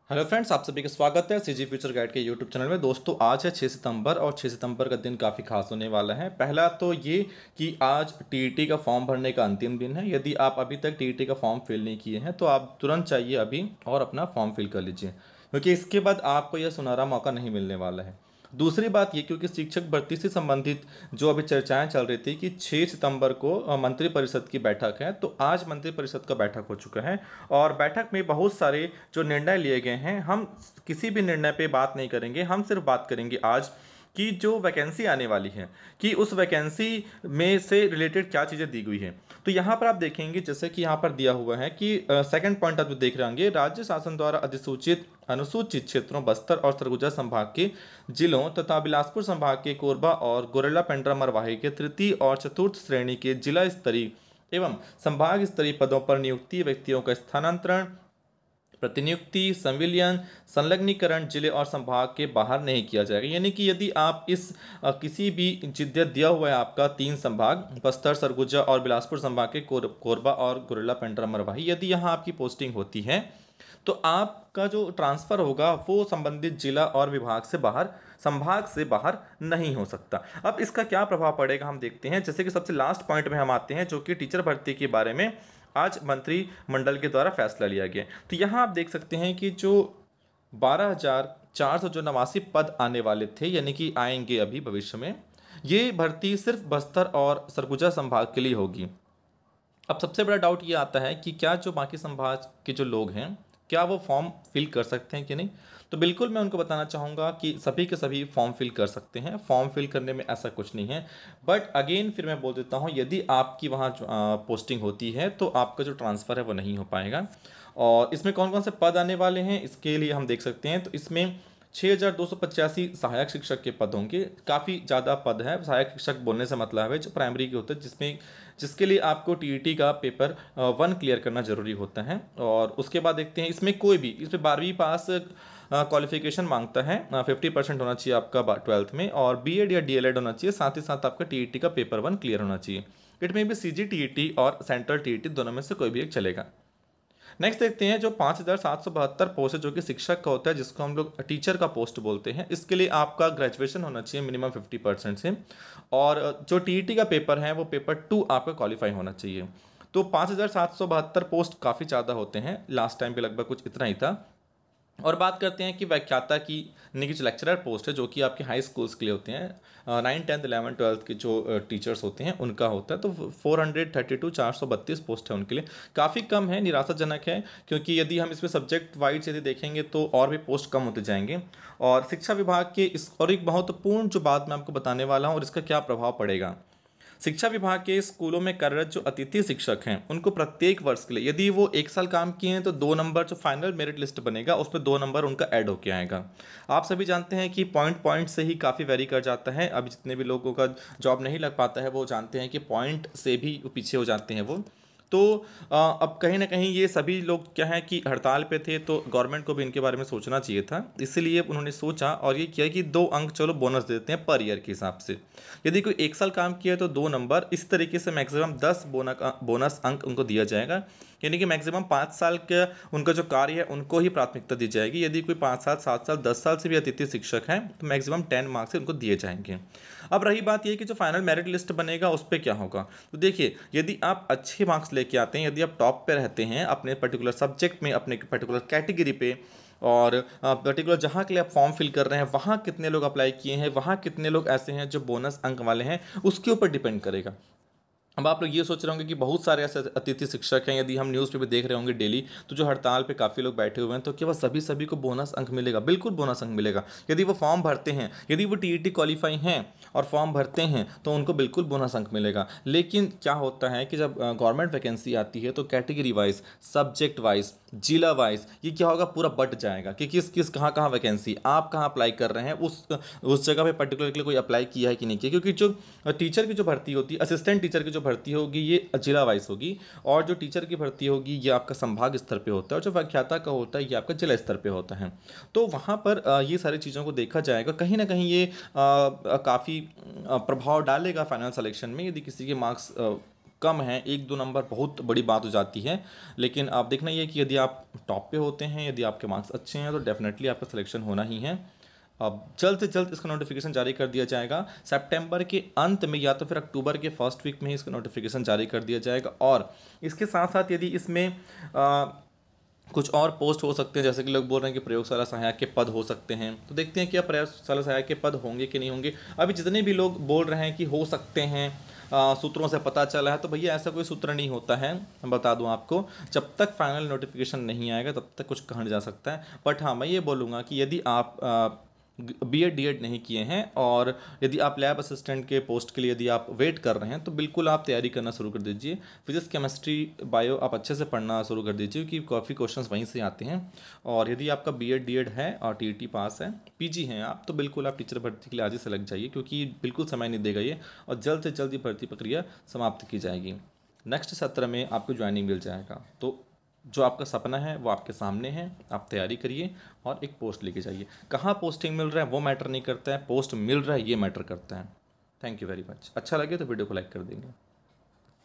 Hello friends, आप सभी का स्वागत है सीजी फ्यूचर गाइड के यूट्यूब चैनल में। दोस्तों, आज है 6 सितंबर और 6 सितंबर का दिन काफ़ी खास होने वाला है। पहला तो ये कि आज टीईटी का फॉर्म भरने का अंतिम दिन है। यदि आप अभी तक टीईटी का फॉर्म फिल नहीं किए हैं तो आप तुरंत चाहिए अभी और अपना फॉर्म फिल कर लीजिए, क्योंकि इसके बाद आपको यह सुनहरा मौका नहीं मिलने वाला है। दूसरी बात ये, क्योंकि शिक्षक भर्ती से संबंधित जो अभी चर्चाएं चल रही थी कि 6 सितंबर को मंत्रिपरिषद की बैठक है, तो आज मंत्रिपरिषद का बैठक हो चुका है और बैठक में बहुत सारे जो निर्णय लिए गए हैं। हम किसी भी निर्णय पे बात नहीं करेंगे, हम सिर्फ बात करेंगे आज कि जो वैकेंसी आने वाली है कि उस वैकेंसी में से रिलेटेड क्या चीज़ें दी गई हैं। तो यहाँ पर आप देखेंगे, जैसे कि यहाँ पर दिया हुआ है कि सेकंड पॉइंट आप जो देख रहे होंगे, राज्य शासन द्वारा अधिसूचित अनुसूचित क्षेत्रों बस्तर और सरगुजा संभाग के जिलों तथा बिलासपुर संभाग के कोरबा और गोरेला पेंड्रा मरवाही के तृतीय और चतुर्थ श्रेणी के जिला स्तरीय एवं संभाग स्तरीय पदों पर नियुक्ति व्यक्तियों का स्थानांतरण, प्रतिनियुक्ति, संविलियन, संलग्नीकरण जिले और संभाग के बाहर नहीं किया जाएगा। यानी कि यदि आप इस किसी भी जिद्दत दिया हुआ है आपका 3 संभाग बस्तर, सरगुजा और बिलासपुर संभाग के कोरबा और गोरेला पेंड्रा मरवाही, यदि यहाँ आपकी पोस्टिंग होती है तो आपका जो ट्रांसफ़र होगा वो संबंधित जिला और विभाग से बाहर, संभाग से बाहर नहीं हो सकता। अब इसका क्या प्रभाव पड़ेगा हम देखते हैं। जैसे कि सबसे लास्ट पॉइंट में हम आते हैं, जो कि टीचर भर्ती के बारे में आज मंत्रिमंडल के द्वारा फैसला लिया गया। तो यहाँ आप देख सकते हैं कि जो 12,400 जो 89 पद आने वाले थे, यानी कि आएंगे अभी भविष्य में, ये भर्ती सिर्फ बस्तर और सरगुजा संभाग के लिए होगी। अब सबसे बड़ा डाउट ये आता है कि क्या जो बाकी संभाग के जो लोग हैं, क्या वो फॉर्म फिल कर सकते हैं कि नहीं। तो बिल्कुल मैं उनको बताना चाहूँगा कि सभी के सभी फॉर्म फिल कर सकते हैं। फॉर्म फिल करने में ऐसा कुछ नहीं है। बट अगेन फिर मैं बोल देता हूँ, यदि आपकी वहाँ पोस्टिंग होती है तो आपका जो ट्रांसफ़र है वो नहीं हो पाएगा। और इसमें कौन कौन से पद आने वाले हैं इसके लिए हम देख सकते हैं। तो इसमें 6,285 सहायक शिक्षक के पद होंगे। काफ़ी ज़्यादा पद है। सहायक शिक्षक बोलने से मतलब है जो प्राइमरी के होते हैं, जिसके लिए आपको टीईटी का पेपर 1 क्लियर करना ज़रूरी होता है। और उसके बाद देखते हैं, इसमें 12वीं पास क्वालिफिकेशन मांगता है। 50% होना चाहिए आपका 12th में, और बीएड या डीएलएड होना चाहिए। साथ ही साथ आपका टीईटी का पेपर 1 क्लियर होना चाहिए। इट में भी सीजीटीईटी और सेंट्रल टीईटी दोनों में से कोई भी एक चलेगा। नेक्स्ट देखते हैं, जो 5,772 पोस्ट है जो कि शिक्षक का होता है, जिसको हम लोग टीचर का पोस्ट बोलते हैं। इसके लिए आपका ग्रेजुएशन होना चाहिए मिनिमम 50% से, और जो टीईटी का पेपर है वो पेपर 2 आपका क्वालिफाई होना चाहिए। तो 5,772 पोस्ट काफ़ी ज़्यादा होते हैं। लास्ट टाइम पे लगभग कुछ इतना ही था। और बात करते हैं कि व्याख्याता की, यानी कि जो लेक्चरर पोस्ट है जो कि आपके हाई स्कूल्स के लिए होते हैं, 9, 10, 11, 12 के जो टीचर्स होते हैं उनका होता है। तो 432 पोस्ट है उनके लिए। काफ़ी कम है, निराशाजनक है, क्योंकि यदि हम इसमें सब्जेक्ट वाइज यदि देखेंगे तो और भी पोस्ट कम होते जाएंगे। और शिक्षा विभाग के इस और एक महत्वपूर्ण जो बात मैं आपको बताने वाला हूँ और इसका क्या प्रभाव पड़ेगा। शिक्षा विभाग के स्कूलों में कार्यरत जो अतिथि शिक्षक हैं उनको प्रत्येक वर्ष के लिए, यदि वो 1 साल काम किए हैं तो 2 नंबर जो फाइनल मेरिट लिस्ट बनेगा उस पर 2 नंबर उनका ऐड होके आएगा। आप सभी जानते हैं कि पॉइंट से ही काफ़ी वेरी कर जाता है। अभी जितने भी लोगों का जॉब नहीं लग पाता है वो जानते हैं कि पॉइंट से भी पीछे हो जाते हैं वो। तो अब कहीं ना कहीं ये सभी लोग क्या है कि हड़ताल पे थे, तो गवर्नमेंट को भी इनके बारे में सोचना चाहिए था। इसीलिए उन्होंने सोचा और ये किया कि 2 अंक चलो बोनस देते हैं पर ईयर के हिसाब से। यदि कोई 1 साल काम किया तो 2 नंबर, इस तरीके से मैक्सिमम 10 बोनस अंक उनको दिया जाएगा। यानी कि मैक्सिमम 5 साल का उनका जो कार्य है उनको ही प्राथमिकता दी जाएगी। यदि कोई 5 साल, 7 साल, 10 साल से भी अतिथि शिक्षक हैं तो मैक्सिमम 10 मार्क्स से उनको दिए जाएंगे। अब रही बात ये कि जो फाइनल मेरिट लिस्ट बनेगा उस पर क्या होगा। तो देखिए, यदि आप अच्छे मार्क्स लेके आते हैं, यदि आप टॉप पे रहते हैं अपने पर्टिकुलर सब्जेक्ट में, अपने पर्टिकुलर कैटेगरी पे, और पर्टिकुलर जहाँ के लिए आप फॉर्म फिल कर रहे हैं वहाँ कितने लोग अप्लाई किए हैं, वहाँ कितने लोग ऐसे हैं जो बोनस अंक वाले हैं, उसके ऊपर डिपेंड करेगा। अब आप लोग ये सोच रहे होंगे कि बहुत सारे ऐसे अतिथि शिक्षक हैं, यदि हम न्यूज़ पे भी देख रहे होंगे डेली, तो जो हड़ताल पे काफ़ी लोग बैठे हुए हैं, तो क्या वह सभी को बोनस अंक मिलेगा? बिल्कुल बोनस अंक मिलेगा। यदि वो फॉर्म भरते हैं, यदि वो टीईटी क्वालिफाई हैं और फॉर्म भरते हैं तो उनको बिल्कुल बोनस अंक मिलेगा। लेकिन क्या होता है कि जब गवर्नमेंट वैकेंसी आती है तो कैटेगरी वाइज, सब्जेक्ट वाइज, जिला वाइज ये क्या होगा, पूरा बट जाएगा कि किस कहाँ वैकेंसी, आप कहाँ अप्लाई कर रहे हैं, उस जगह पे पर्टिकुलर के लिए कोई अप्लाई किया है कि नहीं किया। क्योंकि जो टीचर की जो भर्ती होती है, असिस्टेंट टीचर की जो भर्ती होगी ये जिला वाइज होगी, और जो टीचर की भर्ती होगी ये आपका संभाग स्तर पे होता है, और जो व्याख्याता का होता है ये आपका जिला स्तर पे होता है। तो वहाँ पर ये सारी चीज़ों को देखा जाएगा। कहीं ना कहीं ये काफ़ी प्रभाव डालेगा फाइनल सिलेक्शन में। यदि किसी के मार्क्स कम हैं, 1-2 नंबर बहुत बड़ी बात हो जाती है। लेकिन आप देखना ये कि यदि आप टॉप पे होते हैं, यदि आपके मार्क्स अच्छे हैं, तो डेफिनेटली आपका सिलेक्शन होना ही है। अब जल्द से जल्द इसका नोटिफिकेशन जारी कर दिया जाएगा। सितंबर के अंत में या तो फिर अक्टूबर के फर्स्ट वीक में ही इसका नोटिफिकेशन जारी कर दिया जाएगा। और इसके साथ साथ यदि इसमें कुछ और पोस्ट हो सकते हैं, जैसे कि लोग बोल रहे हैं कि प्रयोगशाला सहायक के पद हो सकते हैं, तो देखते हैं क्या प्रयोगशाला सहायक के पद होंगे कि नहीं होंगे। अभी जितने भी लोग बोल रहे हैं कि हो सकते हैं, सूत्रों से पता चला है, तो भैया ऐसा कोई सूत्र नहीं होता है। बता दूं आपको, जब तक फाइनल नोटिफिकेशन नहीं आएगा तब तक कुछ कहा नहीं जा सकता है। बट हाँ, मैं ये बोलूँगा कि यदि आप बीएड डीएड नहीं किए हैं और यदि आप लैब असिस्टेंट के पोस्ट के लिए यदि आप वेट कर रहे हैं, तो बिल्कुल आप तैयारी करना शुरू कर दीजिए। फिजिक्स केमिस्ट्री बायो आप अच्छे से पढ़ना शुरू कर दीजिए, क्योंकि काफ़ी क्वेश्चंस वहीं से आते हैं। और यदि आपका बीएड डीएड है और टीईटी पास है, पीजी हैं आप, तो बिल्कुल आप टीचर भर्ती के लिए आज ही से लग जाइए, क्योंकि बिल्कुल समय नहीं देगा ये, और जल्द से जल्द ये भर्ती प्रक्रिया समाप्त की जाएगी। नेक्स्ट सत्र में आपको ज्वाइनिंग मिल जाएगा। तो जो आपका सपना है वो आपके सामने है, आप तैयारी करिए और एक पोस्ट लेके जाइए। कहाँ पोस्टिंग मिल रहा है वो मैटर नहीं करता है, पोस्ट मिल रहा है ये मैटर करता है। Thank you very much. अच्छा लगे तो वीडियो को लाइक कर देंगे।